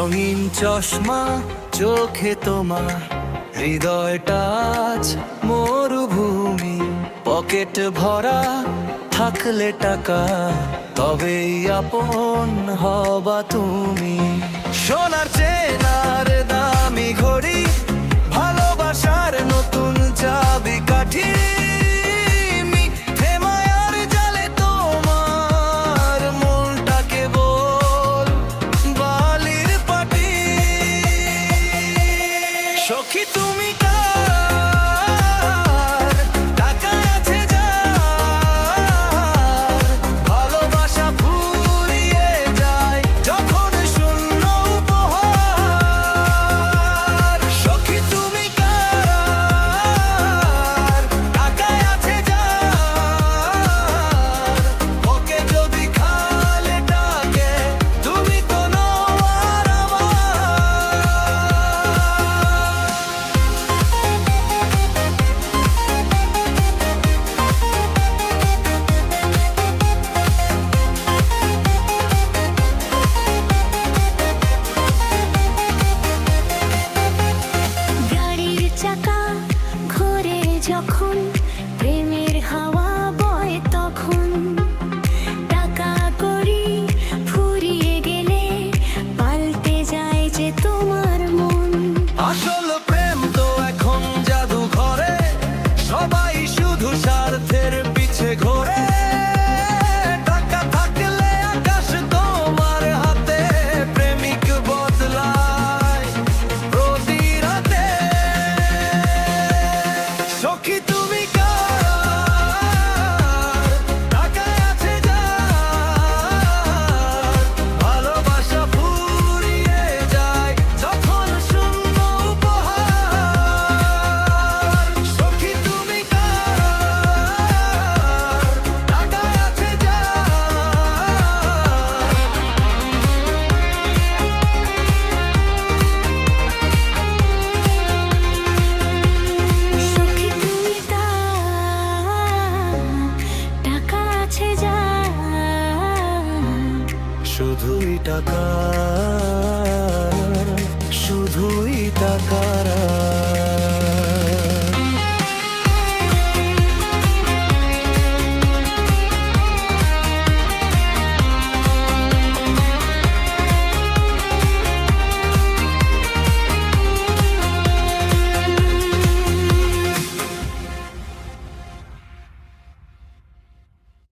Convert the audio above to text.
রঙিন চশমা চোখে তোমার, হৃদয়টা আজ মরুভূমি। পকেট ভরা থাকলে টাকা, তবেই আপন হবা তুমি। সোনার চেনার দামি ঘড়ি, ভালোবাসার নতুন চাবি কাঠি। মিথ্যে মায়ার জালে তোমার মনটা কেবল বালির পাটি। সখী তুমি কার, টাকা আছে যার, ভালোবাসা ফুরিয়ে যায় যখন শূন্য উপহার। সখী তুমি কার, টাকা আছে যার, ওকে যদি খালে ডাকে তুমি তো নও আর গাড়ির চাকা ঘোরে যখন, প্রেমের হাওয়া বয় তখন। টাকা কড়ি ফুরিয়ে গেলে পাল্টে যায় যে তোমার মন। আসল প্রেম তো এখন জাদু ঘরে, সবাই শুধু স্বার্থের পিছে ঘোরে। টাকা থাকলে আকাশ তোমার হাতে, প্রেমিক বদলায় প্রতি রাতে। সখী তুমি কার, টাকা আছে যার, ভালোবাসা ফুরিয়ে যায় যখন শূন্য উপহার। সখী তুমি কার, টাকা আছে সখী তুমি কার, টাকা আছে যার, শুধুই টাকা, শুধুই টাকা।